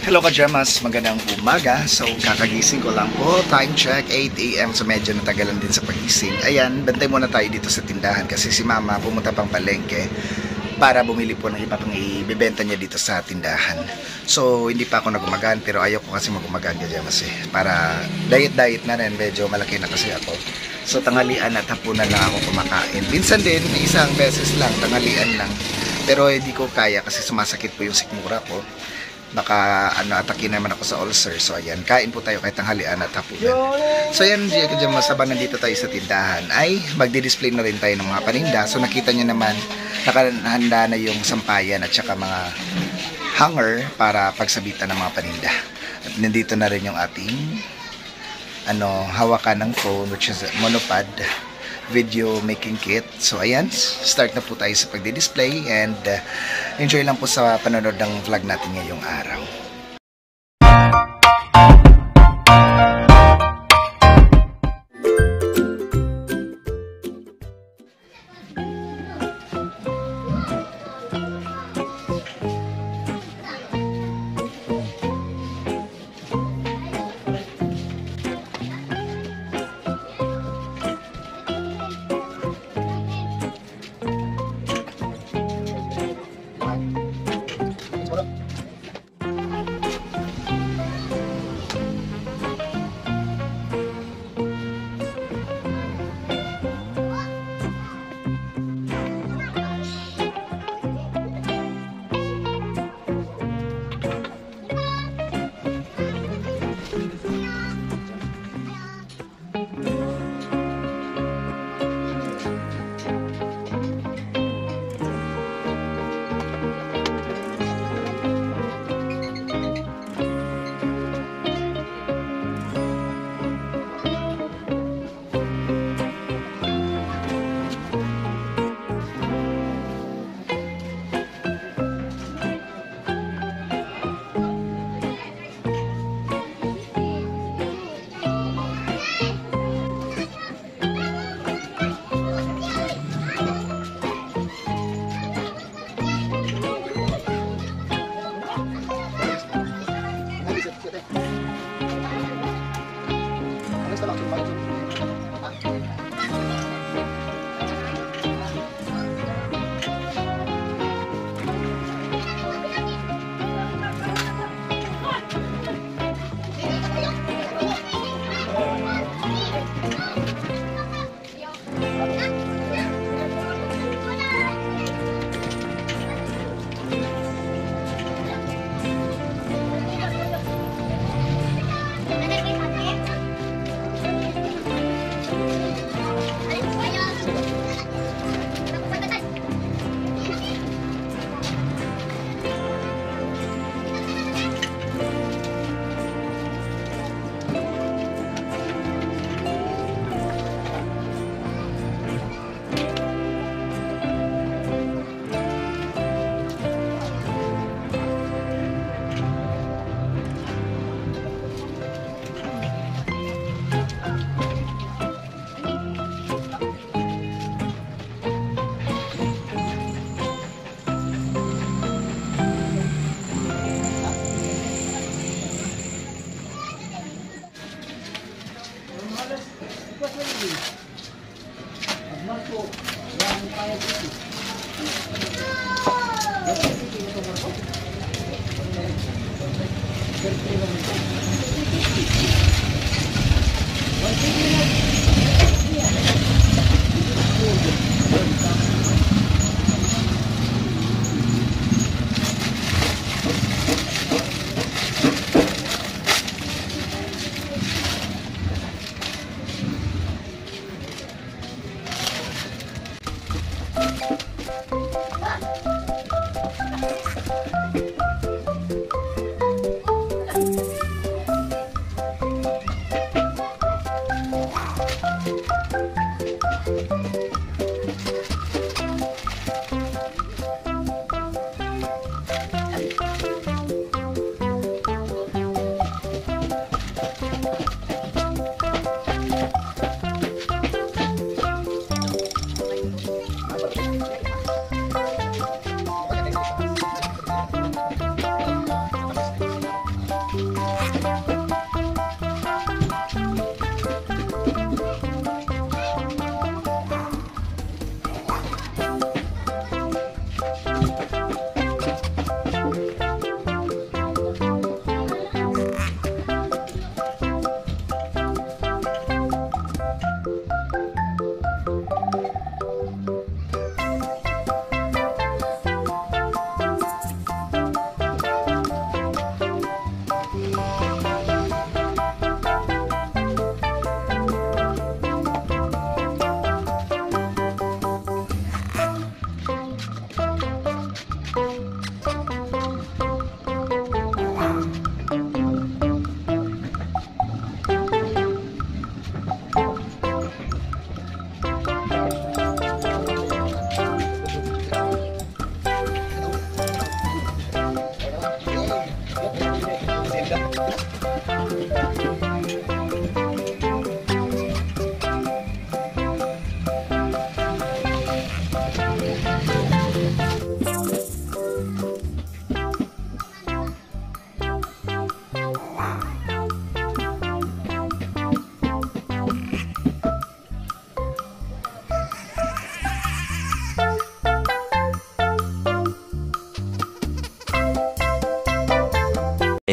Hello ka-Jamas, magandang umaga. So kakagising ko lang po, time check 8 AM, so medyo natagalan din sa pagising. Ayan, bantay muna tayo dito sa tindahan kasi si mama pumunta pang palengke para bumili po ng iba pang ibebenta niya dito sa tindahan. So hindi pa ako nagumagaan, pero ayaw ko kasi magumagaan ka-Jamas para diet na rin, medyo malaki na kasi ako. So tanghalian at hapunan lang ako kumakain. Minsan din, isang beses lang, tanghalian lang. Pero hindi ko kaya kasi sumasakit po yung sikmura ko. Baka atakin naman ako sa ulcer. So ayan, kain po tayo kahit tanghalian at hapunan. So ayan, diyan masabang nandito tayo sa tindahan ay magdi-display na rin tayo ng mga paninda. So nakita niyo naman, nakahanda na yung sampayan at saka mga hanger para pagsabitan ng mga paninda. At nandito na rin yung ating hawakan ng phone, which is monopod video making kit. So ayan, start na po tayo sa pagdi-display and enjoy lang po sa panonood ng vlog natin ngayong araw.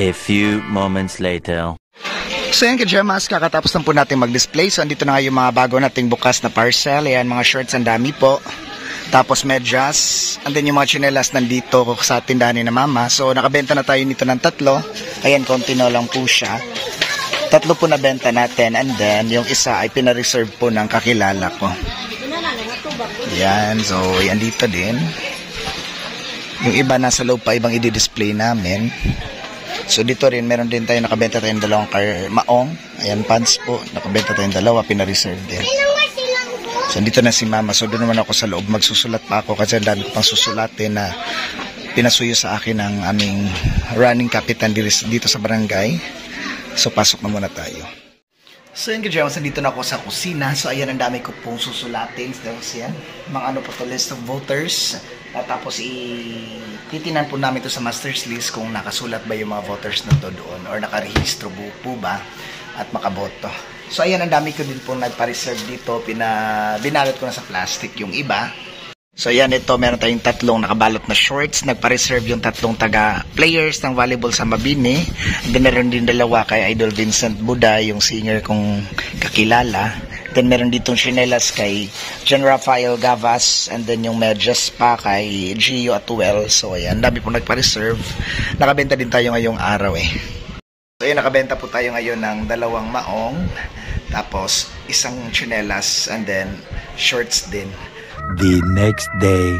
A few moments later. So yan kajamas, kakatapos lang po natin mag-display. So andito na nga yung mga bago nating bukas na parcel. Ayan, mga shorts, ang dami po. Tapos medyas. And then yung mga chinelas nandito sa tindahan ni na mama. So nakabenta na tayo nito ng 3. Ayan, konti na lang po siya. 3 po na benta natin. And then yung isa ay pina-reserve po ng kakilala ko. Ayan, so yan dito din. Yung iba nasa loob pa, ibang i-display namin. So dito rin, meron din tayo nakabenta tayong 2 maong. Ayan, pants po. Nakabenta tayong 2, pina-reserve din. So dito na si mama. So doon naman ako sa loob. Magsusulat pa ako kasi ang dami ko pang susulatin na pinasuyo sa akin ng aming running kapitan dito sa barangay. So pasok na muna tayo. So yun kajamas, nandito na ako sa kusina. So ayan, ang dami ko pong susulatin. Tapos yan, mga ano po to, list of voters. At tapos titinan po namin to sa master's list kung nakasulat ba yung mga voters na to doon or nakarehistro po ba at makaboto. So ayan, ang dami ko din po nagpa-reserve dito. Binalot ko na sa plastic yung iba. So ayan, ito meron tayong 3 nakabalot na shorts. Nagpa-reserve yung 3 taga-players ng volleyball sa Mabini. And then meron din 2 kay Idol Vincent Buda, yung singer kong kakilala. Then meron ditong chinelas kay John Rafael Gavas. And then yung medyas pa kay Gio Atuel. So ayan, dami po nagpa-reserve. Nakabenta din tayo ngayong araw eh. So ayan, nakabenta po tayo ngayon ng 2 maong. Tapos 1 chinelas and then shorts din. The next day.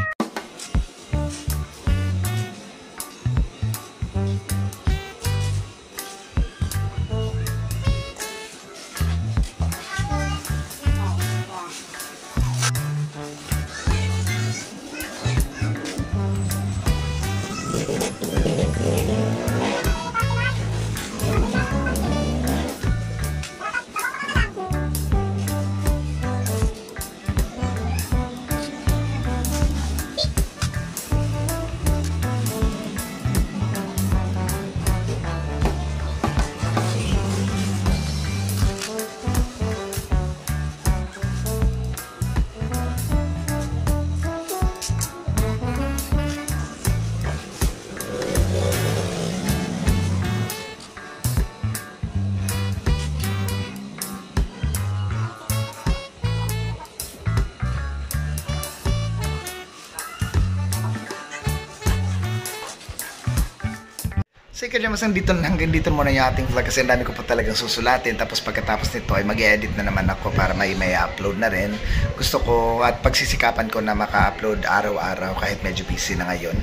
So kajamas, hanggang dito muna yung ating vlog kasi ang dami ko pa talagang susulatin. Tapos pagkatapos nito ay mag-edit na naman ako para may upload na rin. Gusto ko at pagsisikapan ko na maka-upload araw-araw kahit medyo busy na ngayon.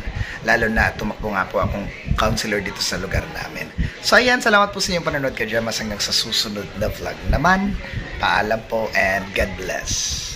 Lalo na tumakbo nga po akong counselor dito sa lugar namin. So ayan, salamat po sa inyong panonood kajamas, hanggang sa susunod na vlog naman. Paalam po and God bless.